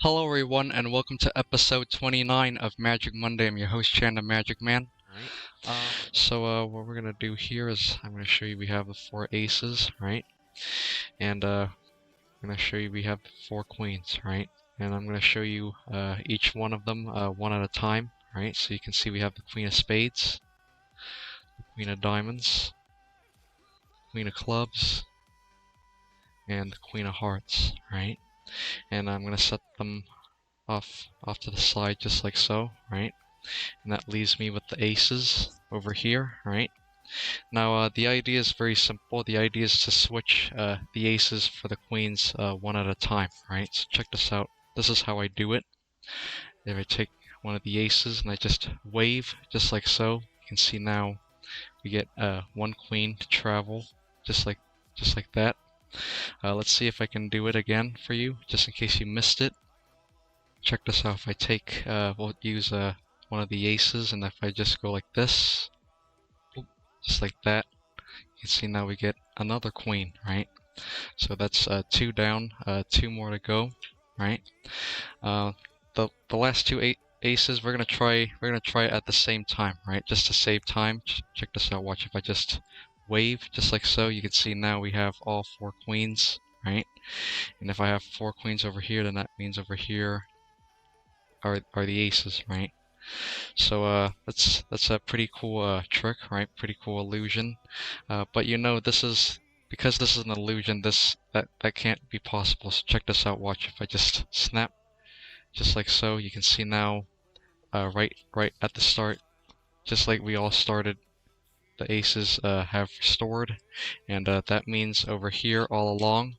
Hello everyone and welcome to episode 29 of Magic Monday. I'm your host Chan the Magic Man. Right. What we're gonna do here is I'm gonna show you we have the 4 aces, right? And I'm gonna show you we have 4 queens, right? And I'm gonna show you each one of them one at a time, right? So you can see we have the Queen of Spades, the Queen of Diamonds, Queen of Clubs, and the Queen of Hearts, right? And I'm gonna set them off to the side just like so, right? And that leaves me with the aces over here, right? Now, the idea is very simple. The idea is to switch the aces for the queens one at a time, right? So check this out. This is how I do it. If I take one of the aces and I just wave, just like so, you can see now we get one queen to travel, just like that. Let's see if I can do it again for you, just in case you missed it. Check this out. If I take, we'll use one of the aces, and if I just go like this, just like that, you can see now we get another queen, right? So that's 2 down, 2 more to go, right? The last 2 aces we're gonna try at the same time, right? Just to save time. Check this out. Watch. If I just wave just like so, you can see now we have all 4 queens, right? And if I have 4 queens over here, then that means over here are the aces, right? So that's a pretty cool trick, right? Pretty cool illusion. But you know, because this is an illusion, that can't be possible. So check this out. Watch. If I just snap, just like so, you can see now, right at the start, just like we all started, the aces have restored, and that means over here all along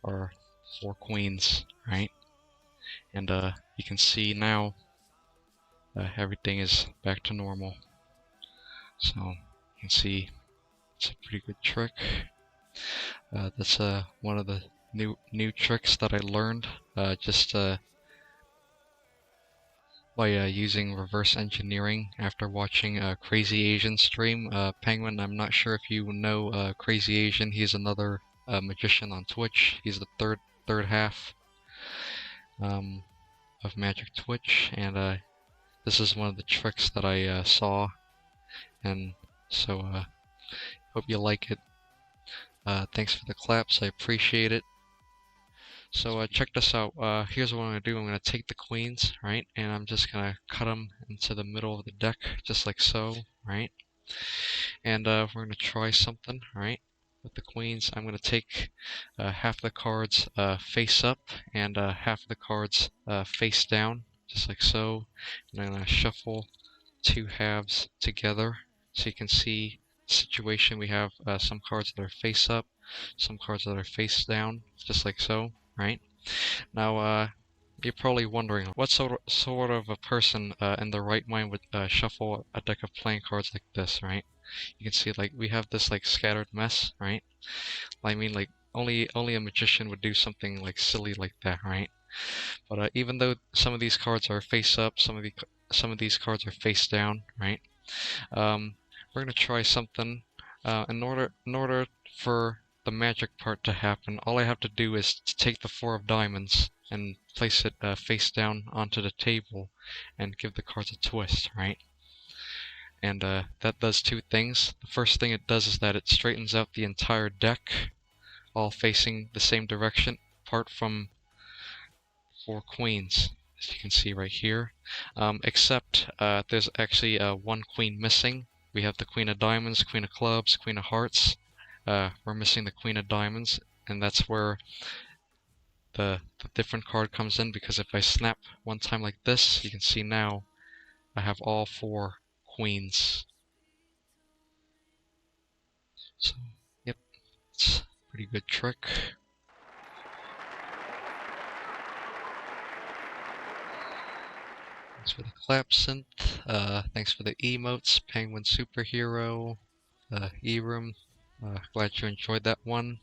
are 4 queens, right? And you can see now everything is back to normal. So you can see it's a pretty good trick. That's one of the new tricks that I learned just by using reverse engineering after watching Crazy Asian stream. Penguin, I'm not sure if you know Crazy Asian. He's another magician on Twitch. He's the third half of Magic Twitch, and this is one of the tricks that I saw, and so hope you like it. Thanks for the claps, I appreciate it. So check this out. Here's what I'm going to do. I'm going to take the queens, right, and I'm just going to cut them into the middle of the deck, just like so, right? And we're going to try something, right? With the queens, I'm going to take half the cards face up and half the cards face down, just like so. And I'm going to shuffle 2 halves together so you can see the situation. We have some cards that are face up, some cards that are face down, just like so, right? Now, you're probably wondering what sort of a person in their right mind would shuffle a deck of playing cards like this, right? You can see like we have this like scattered mess, right? I mean, like only a magician would do something like silly like that, right? But even though some of these cards are face up, some of these cards are face down, right? We're gonna try something. In order for the magic part to happen, all I have to do is to take the 4 of diamonds and place it face down onto the table and give the cards a twist, right? And that does 2 things. The first thing it does is that it straightens out the entire deck, all facing the same direction, apart from 4 queens, as you can see right here. Except there's actually 1 queen missing. We have the Queen of Diamonds, Queen of Clubs, Queen of Hearts. We're missing the Queen of Diamonds, and that's where the different card comes in, because if I snap one time like this, you can see now I have all 4 queens. So, yep, it's a pretty good trick. Thanks for the clap synth. Thanks for the emotes, Penguin Superhero, E-Room. Glad you enjoyed that one.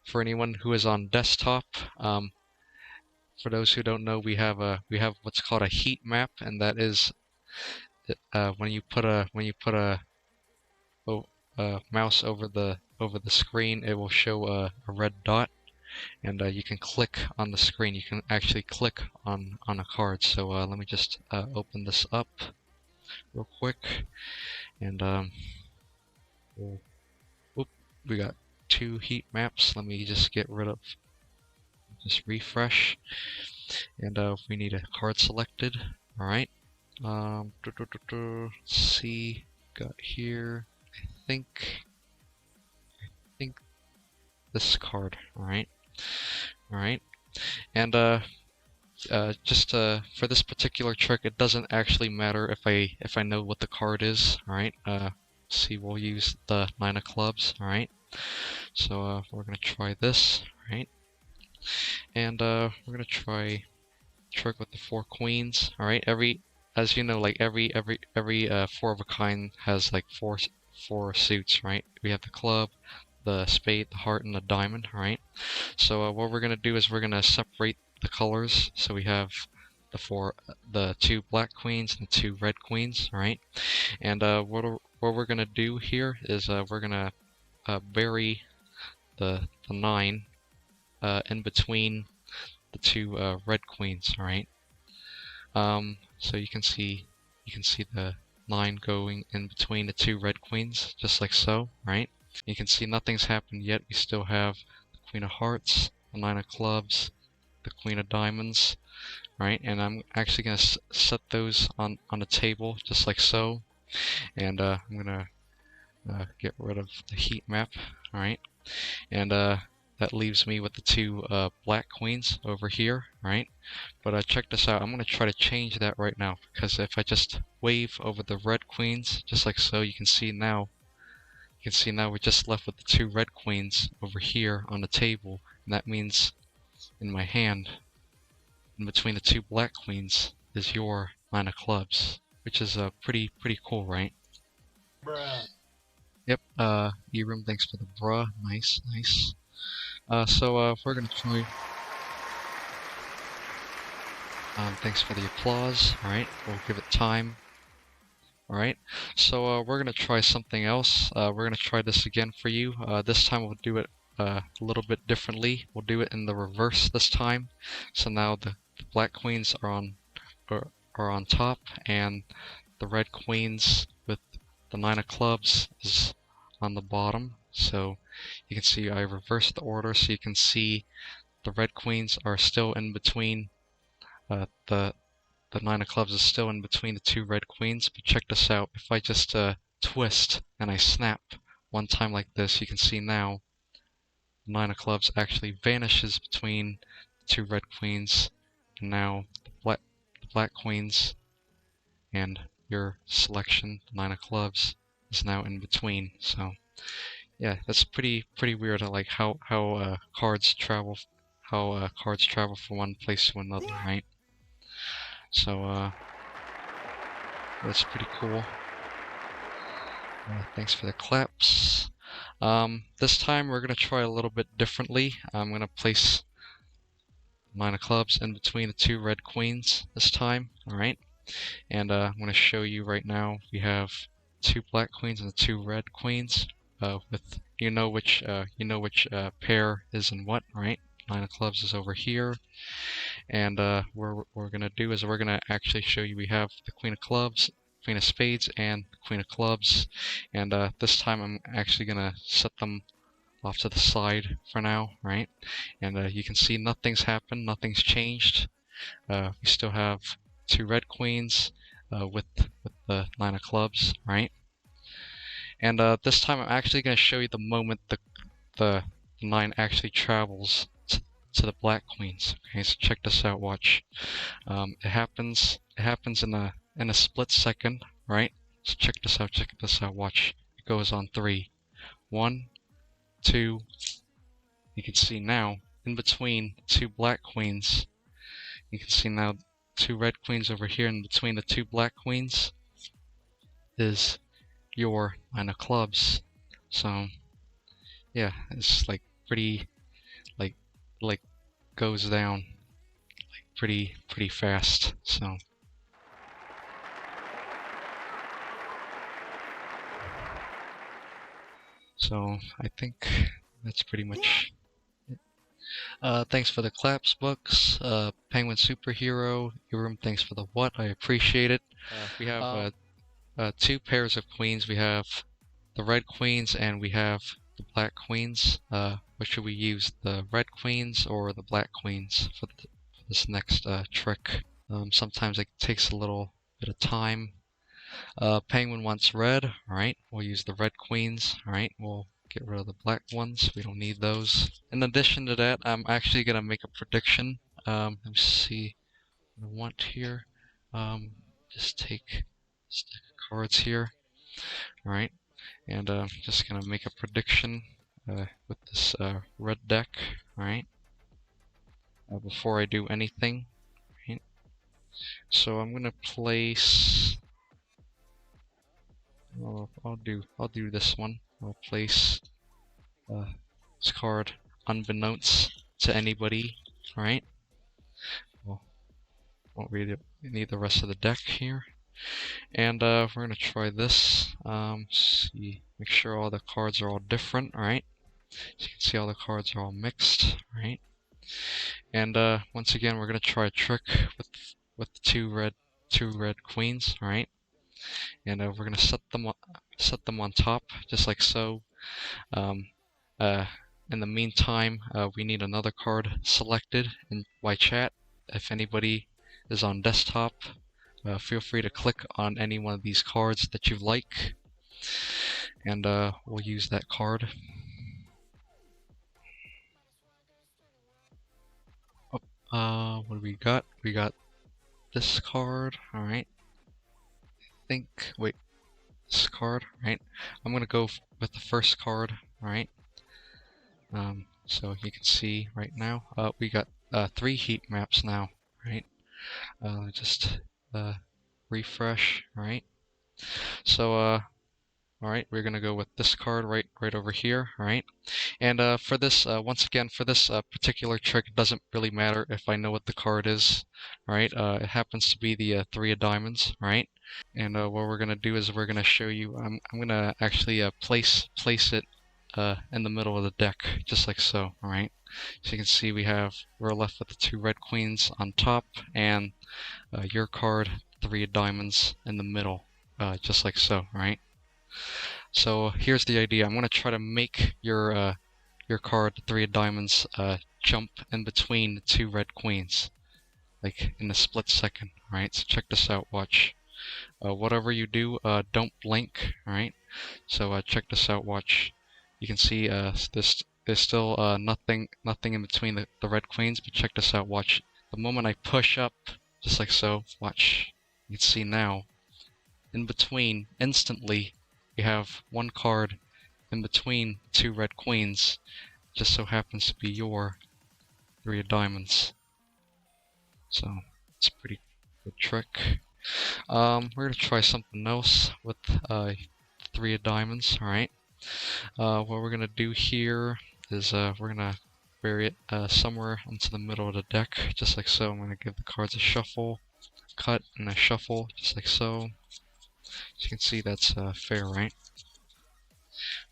For anyone who is on desktop, for those who don't know, we have what's called a heat map, and that is when you put a mouse over the screen, it will show a red dot. and you can click on the screen. You can actually click on a card. So let me just open this up real quick, and we got 2 heat maps. Let me just get rid of, just refresh, and we need a card selected. All right. Let's see, got here. I think this card. All right. And just for this particular trick, it doesn't actually matter if I know what the card is. All right. See, we'll use the 9 of clubs. All right. So we're gonna try this. All right. And we're gonna try trick with the 4 queens. All right. As you know, like every 4 of a kind has like four suits. Right. We have the club, the spade, the heart, and the diamond. All right. So what we're gonna do is we're gonna separate the colors. So we have the 2 black queens and the 2 red queens. All right. And what we're gonna do here is we're gonna bury the 9 in between the 2 red queens. All right. So you can see the 9 going in between the 2 red queens, just like so. Right. You can see nothing's happened yet. We still have the Queen of Hearts, the 9 of Clubs, the Queen of Diamonds. Right. And I'm actually gonna set those on the table, just like so. And I'm gonna get rid of the heat map. All right. And that leaves me with the 2 black queens over here, right? But check this out. I'm going to try to change that right now, because if I just wave over the red queens, just like so, you can see now we're just left with the 2 red queens over here on the table, and that means in my hand, in between the 2 black queens, is your 9 of clubs, which is pretty cool, right? Bruh. Yep, E-Room, thanks for the bruh. Nice. So we're gonna try. Thanks for the applause. All right, we'll give it time. All right, so we're gonna try something else. We're gonna try this again for you. This time we'll do it a little bit differently. We'll do it in the reverse this time. So now the black queens are on top, and the red queens with the 9 of clubs is on the bottom. So you can see I reversed the order, so you can see the red queens are still in between. The 9 of clubs is still in between the 2 red queens. But check this out. If I just twist and I snap one time like this, you can see now the 9 of clubs actually vanishes between the 2 red queens, and now the black queens and your selection, the 9 of clubs, is now in between. So yeah, that's pretty weird. Like how cards travel from one place to another, right? So that's pretty cool. Thanks for the claps. This time we're gonna try a little bit differently. I'm gonna place 9 of clubs in between the 2 red queens this time. All right, and I'm gonna show you right now. We have 2 black queens and the 2 red queens. With you know which pair is in what, right? 9 of clubs is over here, and what we're gonna do is we're gonna actually show you we have the Queen of Clubs, Queen of Spades, and the Queen of Clubs, and this time I'm actually gonna set them off to the side for now, right? And you can see nothing's happened, nothing's changed. We still have 2 red queens with the 9 of clubs, right? And this time I'm actually going to show you the moment the 9 actually travels to the black queens. Okay, so check this out. Watch. It happens in a split second, right? So check this out. Watch. It goes on 3. 1, 2. You can see now in between 2 black queens. You can see now 2 red queens over here, and between the 2 black queens is your 9 of clubs. So yeah, it's like pretty like goes down like pretty fast. So I think that's pretty much it. Thanks for the claps, Books. Penguin Superhero. Irum, thanks for the what. I appreciate it. We have two pairs of queens. We have the red queens and we have the black queens. What should we use? The red queens or the black queens for this next trick? Sometimes it takes a little bit of time. Penguin wants red. Alright, we'll use the red queens. Alright, we'll get rid of the black ones. We don't need those. In addition to that, I'm actually going to make a prediction. Let me see what I want here. Just take stack of cards here. Alright, and I'm just going to make a prediction with this red deck. Alright, before I do anything. Right? So I'm going to place... I'll do this one. I'll place this card unbeknownst to anybody. Alright. Well, won't read the rest of the deck here. And we're gonna try this. See, make sure all the cards are all different. Alright. So you can see all the cards are all mixed. Alright. And once again, we're gonna try a trick with the two red queens. Alright. And we're gonna set them on top, just like so. In the meantime, we need another card selected by chat. If anybody is on desktop, feel free to click on any one of these cards that you like, and we'll use that card. What do we got? We got this card. Alright. Wait, this card. Right. I'm gonna go with the first card. Alright. So you can see right now, we got 3 heat maps now, right? Just refresh, right? So, alright, we're gonna go with this card right over here, alright? And for this, once again, for this particular trick, it doesn't really matter if I know what the card is, alright? It happens to be the 3 of diamonds, right? And what we're gonna do is we're gonna show you. I'm gonna actually place it in the middle of the deck, just like so. Alright, so you can see we're left with the 2 red queens on top and your card, 3 of diamonds in the middle, just like so. Alright, so here's the idea. I'm going to try to make your card, 3 of diamonds, jump in between the 2 red queens, like in a split second. Alright, so check this out. Watch. Whatever you do, don't blink. Alright, so check this out. Watch. You can see there's still nothing in between the red queens, but check this out. Watch. The moment I push up, just like so, watch. You can see now, in between, instantly, you have 1 card in between 2 red queens. Just so happens to be your 3 of diamonds. So it's a pretty good trick. We're gonna try something else with 3 of diamonds. All right. What we're gonna do here is we're gonna bury it somewhere into the middle of the deck, just like so. I'm gonna give the cards a shuffle, cut, and a shuffle, just like so. As you can see, that's fair, right?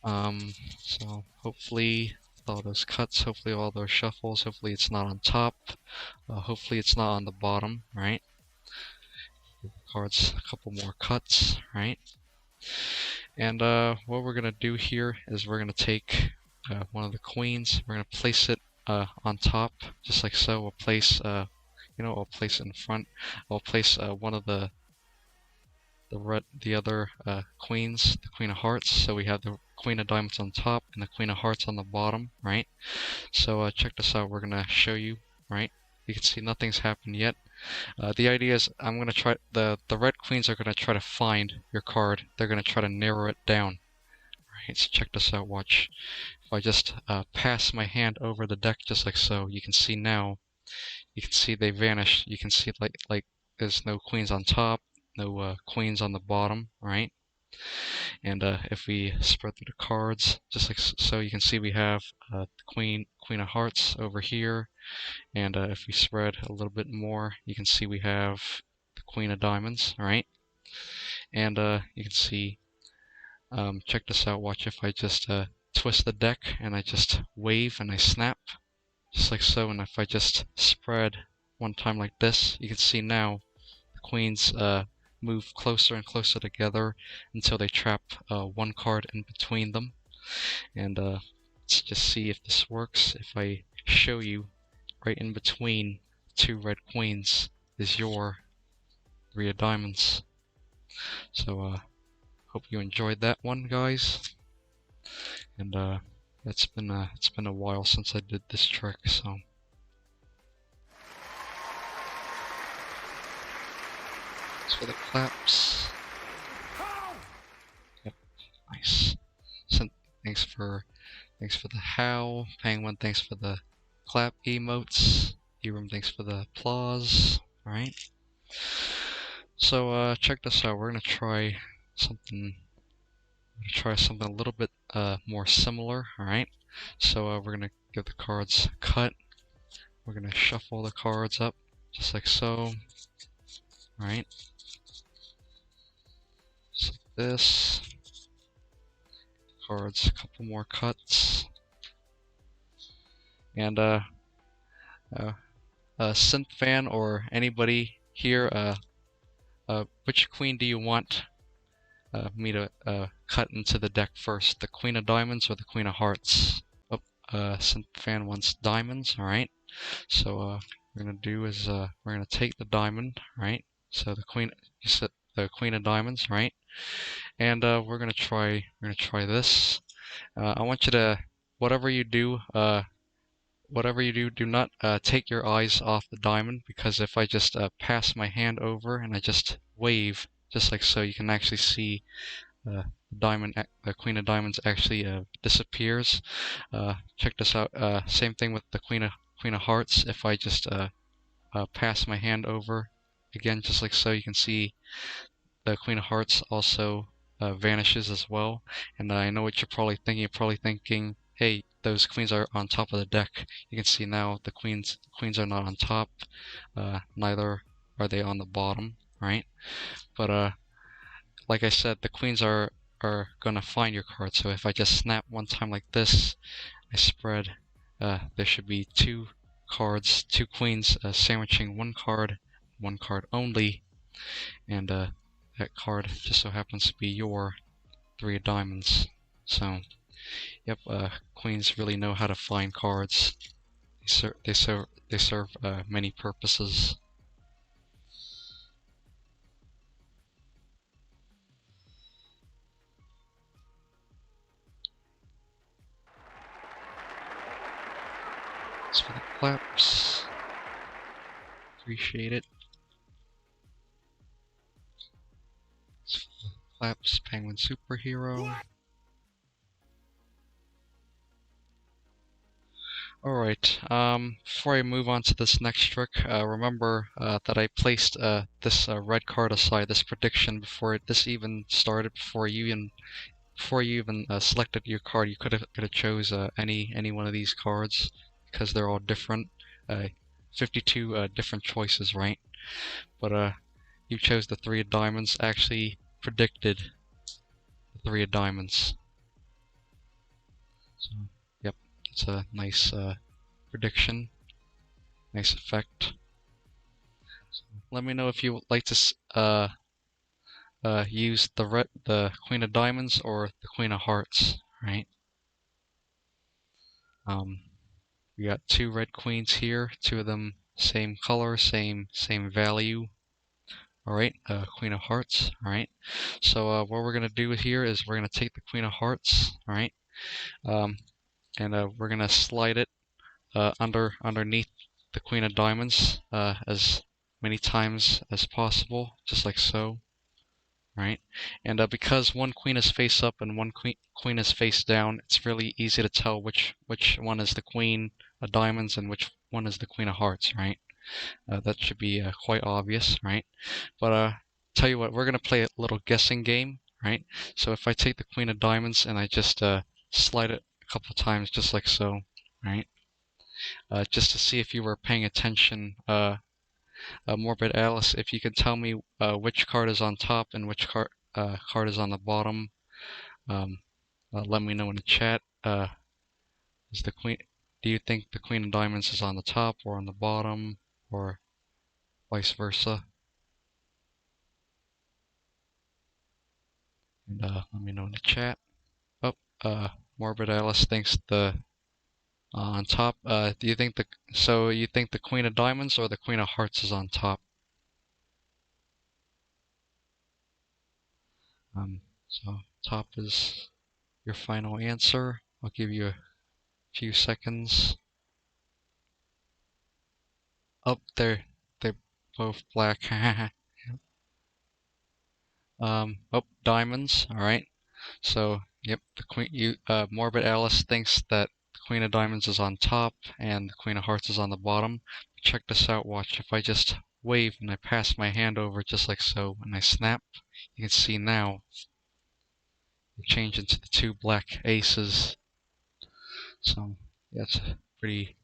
So hopefully all those cuts, hopefully all those shuffles, hopefully it's not on top, hopefully it's not on the bottom, right? Give the cards a couple more cuts, right? And what we're gonna do here is we're gonna take one of the queens, we're gonna place it on top, just like so. We'll place, I'll place it in front. I'll place one of the other queens, the Queen of Hearts. So we have the Queen of Diamonds on top and the Queen of Hearts on the bottom, right? So check this out. We're gonna show you, right? You can see nothing's happened yet. The idea is I'm gonna try the red queens are gonna try to find your card. They're gonna try to narrow it down. Right, so check this out. Watch. If I just pass my hand over the deck just like so, you can see now. You can see they vanished. You can see like there's no queens on top, no queens on the bottom, right? And if we spread through the cards, just like so, you can see we have the Queen of Hearts over here. And if we spread a little bit more, you can see we have the Queen of Diamonds, right? And you can see, check this out. Watch if I just twist the deck and I just wave and I snap. just like so. And if I just spread one time like this, you can see now the queens move closer and closer together until they trap one card in between them. And let's just see if this works. If I show you right in between two red queens is your 3 of diamonds. So hope you enjoyed that one, guys. And it's been a while since I did this trick, so thanks for the claps. Yep, nice. Thanks for the howl. Penguin, thanks for the clap emotes. Erum, thanks for the applause. Alright. So check this out. We're gonna try something a little bit more similar. Alright. So we're gonna give the cards a cut. We're gonna shuffle the cards up just like so. Alright. Just like this. Cards, a couple more cuts. And Synth fan or anybody here, which queen do you want me to cut into the deck first? The Queen of Diamonds or the Queen of Hearts? Oh, Synth fan wants diamonds. All right. So what we're gonna do is we're gonna take the diamond. Right. So the Queen of Diamonds. Right. And we're gonna try this. I want you to, whatever you do, do not take your eyes off the diamond, because if I just pass my hand over and I just wave, just like so, you can actually see the Queen of Diamonds actually disappears. Check this out. Same thing with the Queen of Hearts. If I just pass my hand over, again, just like so, you can see the Queen of Hearts also vanishes as well. And I know what you're probably thinking. You're probably thinking, hey, those queens are on top of the deck. You can see now the queens are not on top. Neither are they on the bottom, right? But like I said, the queens are gonna find your card. So if I just snap one time like this, I spread. There should be 2 cards, 2 queens sandwiching one card only, and that card just so happens to be your 3 of diamonds. So, yep, queens really know how to find cards. They serve many purposes. Thanks for the claps. Appreciate it. Claps, Penguin Superhero. Alright, before I move on to this next trick, remember that I placed this red card aside, this prediction, before this even started, before you even selected your card. You could have chose any one of these cards, because they're all different. 52 different choices, right? But you chose the 3 of diamonds, actually predicted the 3 of diamonds. So, yep, it's a nice prediction, nice effect. So let me know if you would like to use the Queen of Diamonds or the Queen of Hearts, right? We got 2 red queens here, 2 of them same color, same value. Alright, Queen of Hearts. Alright, so what we're gonna do here is we're gonna take the Queen of Hearts. Alright, and we're gonna slide it underneath the Queen of Diamonds as many times as possible, just like so. Right, and because one queen is face up and one queen is face down, it's really easy to tell which one is the Queen of Diamonds and which one is the Queen of Hearts, right? That should be quite obvious, right? But tell you what, we're gonna play a little guessing game, right? So if I take the Queen of Diamonds and I just slide it a couple times, just like so, right? Just to see if you were paying attention. Morbid Alice, if you can tell me which card is on top and which card is on the bottom, let me know in the chat. Is the Queen do you think the queen of diamonds is on the top or on the bottom, or vice versa? And let me know in the chat. Oh, Morbid Alice thinks the on top. Do you think you think the queen of diamonds or the queen of hearts is on top? So top is your final answer. I'll give you a few seconds. Up there, they're both black. Oh, diamonds. All right. So, yep, the queen. Morbid Alice thinks that the queen of diamonds is on top and the queen of hearts is on the bottom. Check this out. Watch. If I just wave and I pass my hand over just like so, and I snap, you can see now they change into the two black aces. So, yeah, it's a pretty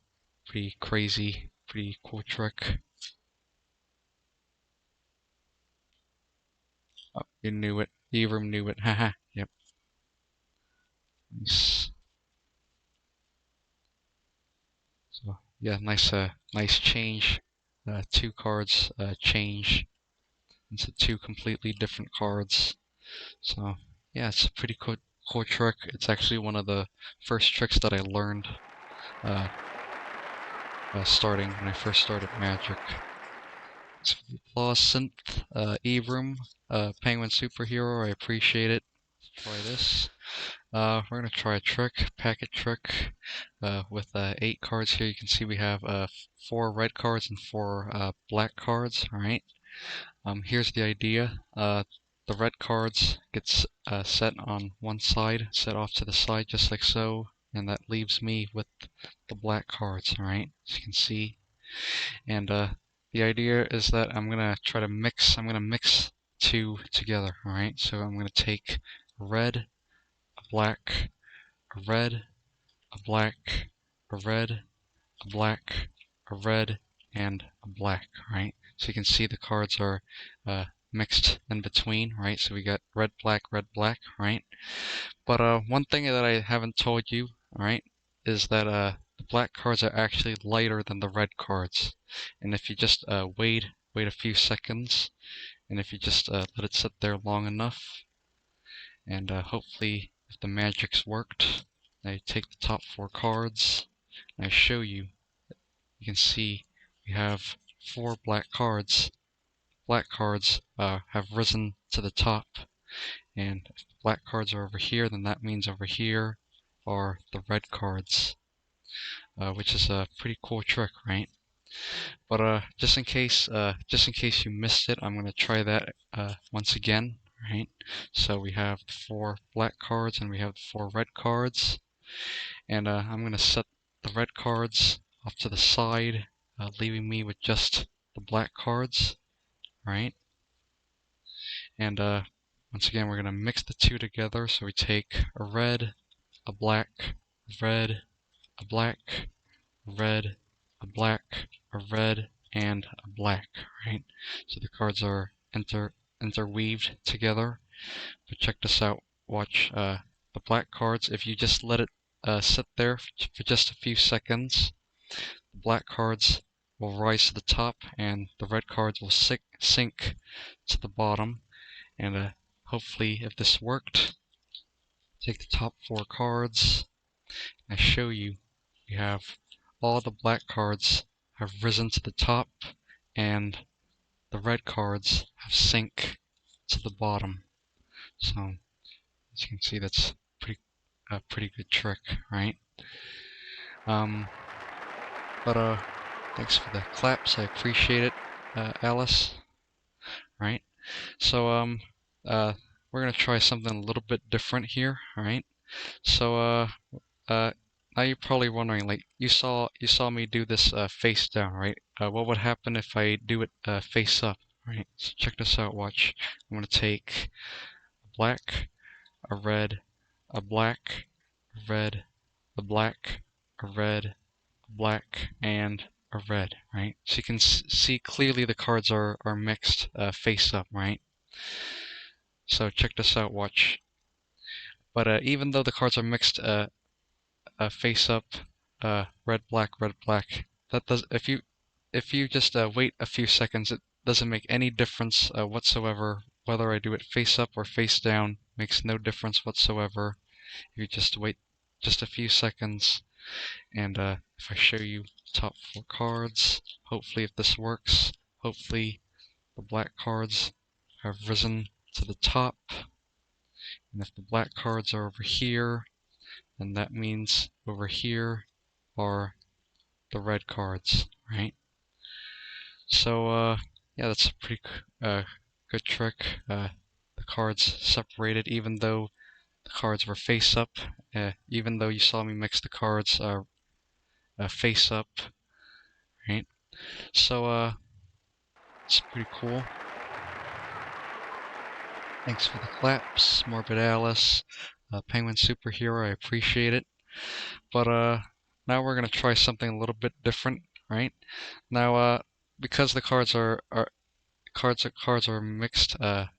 crazy, pretty cool trick. Oh, you knew it. Evrim knew it. Haha. Yep. Nice. So yeah, nice change. Two cards change into two completely different cards. So yeah, it's a pretty cool trick. It's actually one of the first tricks that I learned starting when I first started Magic. So applause, Synth, Evrim, Penguin Superhero. I appreciate it. Let's try this. We're going to try a trick, packet trick, with 8 cards here. You can see we have 4 red cards and 4 black cards. Alright. Here's the idea. The red cards gets set on one side, set off to the side just like so, and that leaves me with the black cards. Alright, as you can see. And the idea is that I'm going to try to mix, I'm going to mix 2 together. Alright, so I'm going to take red, a black, a red, a black, a red, a black, a red, and a black, right? So you can see the cards are mixed in between, right? So we got red, black, right? But one thing that I haven't told you, right, is that the black cards are actually lighter than the red cards. And if you just wait a few seconds, and if you just let it sit there long enough, and hopefully if the magic's worked, I take the top 4 cards, and I show you. You can see we have 4 black cards. Black cards have risen to the top, and if the black cards are over here, then that means over here are the red cards, which is a pretty cool trick, right? But just in case you missed it, I'm going to try that once again, right? So we have the 4 black cards and we have the 4 red cards, and I'm going to set the red cards off to the side, leaving me with just the black cards, right? And once again, we're going to mix the 2 together. So we take a red, a black, a red, a black, a red, a black, a red, and a black, right? So the cards are interweaved together. But check this out. Watch the black cards. If you just let it sit there for just a few seconds, the black cards will rise to the top and the red cards will sink to the bottom. And hopefully, if this worked, take the top 4 cards, and I show you, you have all the black cards have risen to the top, and the red cards have sink to the bottom. So, as you can see, that's a pretty good trick, right? But thanks for the claps. I appreciate it, Alice. Right? So we're gonna try something a little bit different here. All right. So now you're probably wondering, like, you saw me do this face down, right? What would happen if I do it face up? Right. So check this out. Watch. I'm gonna take a black, a red, a black, a red, a black, a red, a black, and a red, right? So you can see clearly the cards are mixed face up, right? So check this out, watch. But even though the cards are mixed face up, red, black, red, black. That does, if you just wait a few seconds, it doesn't make any difference whatsoever. Whether I do it face up or face down makes no difference whatsoever. You just wait just a few seconds, and if I show you top 4 cards, hopefully if this works, hopefully the black cards have risen to the top, and if the black cards are over here, then that means over here are the red cards, right? So yeah, that's a pretty good trick. The cards separated even though the cards were face up, even though you saw me mix the cards face up, right? So it's pretty cool. Thanks for the claps, Morbid Alice, Penguin Superhero, I appreciate it. But now we're gonna try something a little bit different, right? Now because the cards are mixed, red,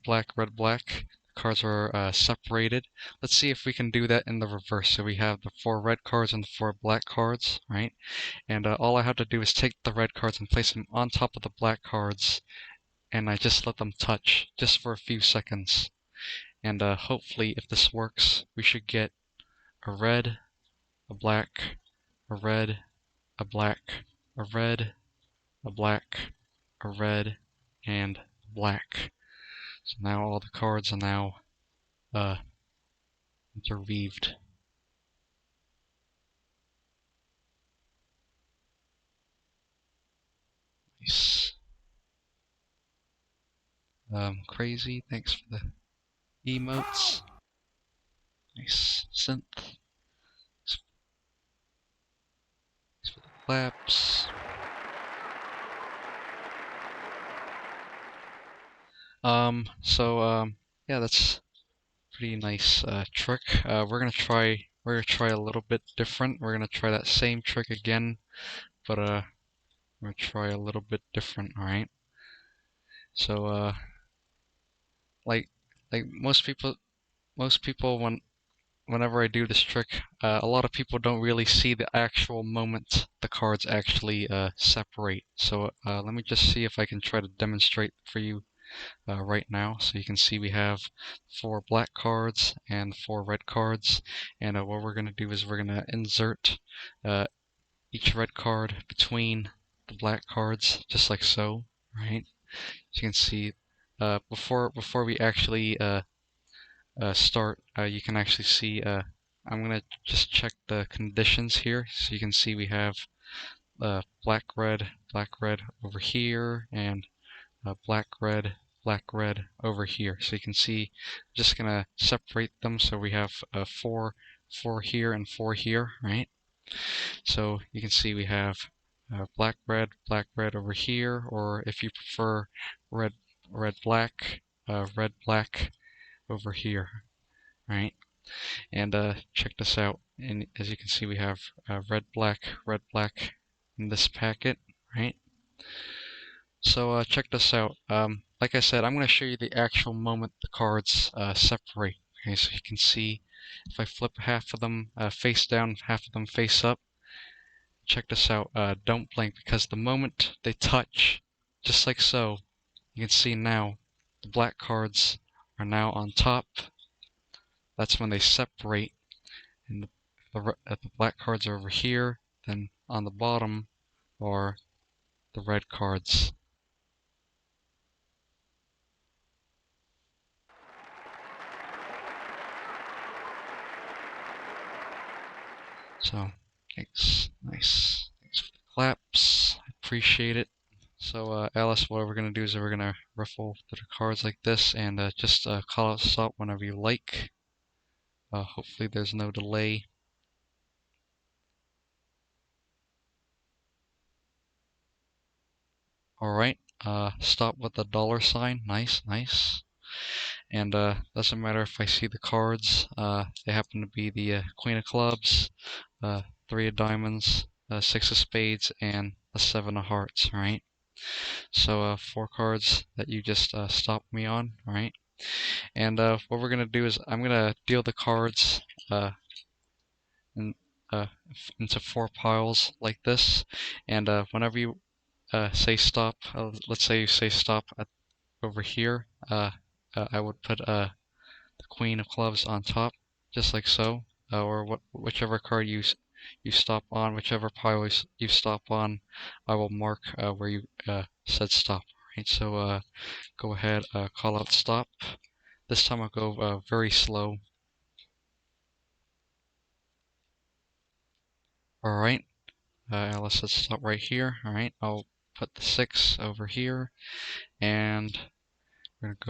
black, red, black. The cards are separated. Let's see if we can do that in the reverse. So we have the 4 red cards and the 4 black cards, right? And all I have to do is take the red cards and place them on top of the black cards, and I just let them touch just for a few seconds. And hopefully, if this works, we should get a red, a black, a red, a black, a red, a black, a red, and black. So now all the cards are now interweaved. Nice. Crazy, thanks for the emotes. Nice. Synth. Thanks for the claps. Yeah, that's pretty nice trick. We're gonna try a little bit different. We're gonna try that same trick again, but we're gonna try a little bit different, alright? So like most people whenever I do this trick, a lot of people don't really see the actual moment the cards actually separate. So let me just see if I can try to demonstrate for you right now. So you can see we have 4 black cards and 4 red cards, and what we're going to do is we're going to insert each red card between the black cards, just like so, right? As you can see, before we actually start, you can actually see, I'm going to just check the conditions here. So you can see we have black, red over here, and black, red over here. So you can see, I'm just going to separate them so we have 4 here and 4 here, right? So you can see we have black, red over here, or if you prefer red, black over here, right? And check this out. And as you can see, we have red, black in this packet, right? So check this out. Like I said, I'm going to show you the actual moment the cards separate. Okay, so you can see if I flip half of them face down, half of them face up. Check this out. Don't blink, because the moment they touch, just like so, you can see now the black cards are now on top. That's when they separate, and the black cards are over here. Then on the bottom are the red cards. So, thanks. Nice. Thanks for the claps. I appreciate it. So, Alice, what we're going to do is we're going to ruffle through the cards like this, and just call us out whenever you like. Hopefully there's no delay. Alright, stop with the $sign. Nice, nice. And doesn't matter if I see the cards. They happen to be the Queen of Clubs, 3 of Diamonds, 6 of Spades, and a 7 of Hearts, right? So 4 cards that you just stopped me on, right? And what we're going to do is I'm going to deal the cards, and into 4 piles like this, and whenever you say stop, let's say you say stop over here, I would put the Queen of Clubs on top, just like so, or whichever card you stop on, whichever pile you stop on, I will mark where you said stop. Right, so go ahead, call out stop. This time I'll go very slow. Alright, Alice said stop right here. Alright, I'll put the 6 over here, and we're going to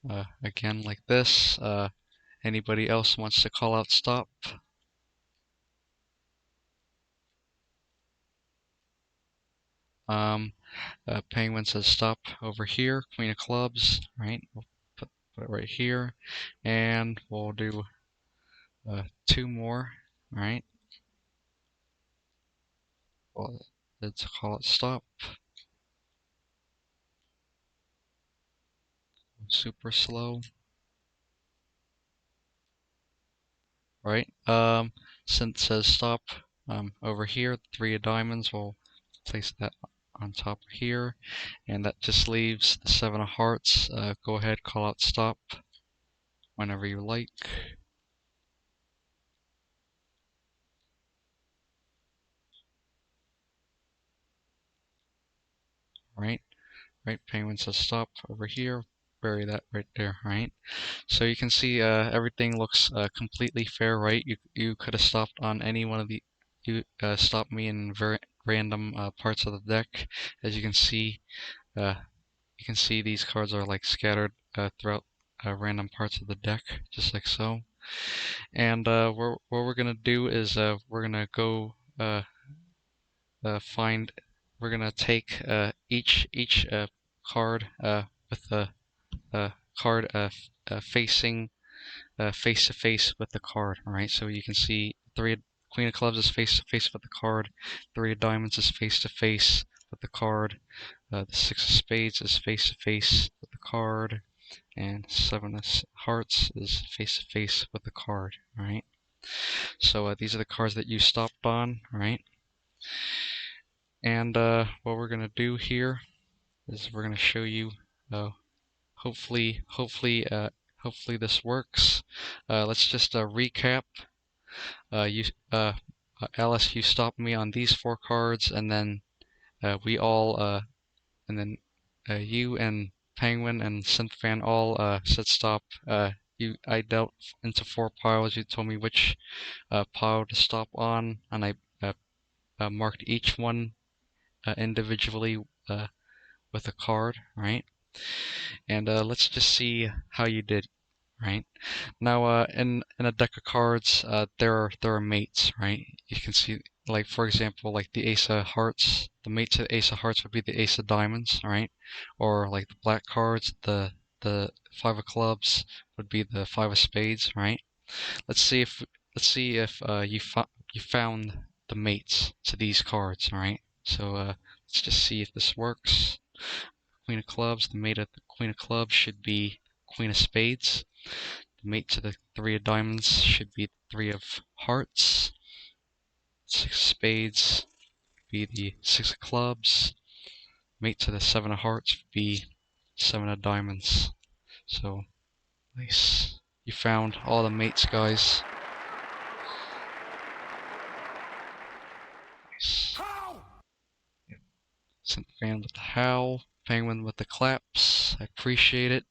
go again like this. Anybody else wants to call out stop? Penguin says stop over here. Queen of Clubs, right? We'll put it right here, and we'll do 2 more, right? Let's call it stop. Super slow. Right? Since it says stop over here, 3 of diamonds, we'll place that on top here, and that just leaves the 7 of hearts. Go ahead, call out stop whenever you like. Right? Right, Penguin says stop over here. Bury that right there, right? So you can see everything looks completely fair, right? You could have stopped on any one of the stopped me in very random parts of the deck. As you can see these cards are like scattered throughout random parts of the deck, just like so. And what we're gonna do is we're gonna go find. We're gonna take each card with the card facing face to face with the card. All right, so you can see Queen of Clubs is face to face with the card. 3 of Diamonds is face to face with the card. The 6 of Spades is face to face with the card, and 7 of Hearts is face to face with the card. All right. So these are the cards that you stopped on. All right. And what we're gonna do here is we're gonna show you. Hopefully this works. Let's just recap. Alice, you stopped me on these 4 cards, and then we all, and then you and Penguin and Synthfan all said stop. I dealt into 4 piles. You told me which pile to stop on, and I marked each one individually with a card, right? And let's just see how you did. Right now, in a deck of cards, there are mates, right? You can see, like for example, like the Ace of Hearts. The mate to the Ace of Hearts would be the Ace of Diamonds, right? Or like the black cards, the 5 of Clubs would be the 5 of Spades, right? Let's see if you found the mates to these cards, all right? So let's just see if this works. Queen of Clubs, the mate of the Queen of Clubs should be Queen of Spades. The mate to the 3 of Diamonds should be 3 of Hearts. 6 of Spades would be the 6 of Clubs. Mate to the 7 of Hearts would be 7 of Diamonds. So, nice. You found all the mates, guys. Nice. Synthfan with the howl. Penguin with the claps. I appreciate it.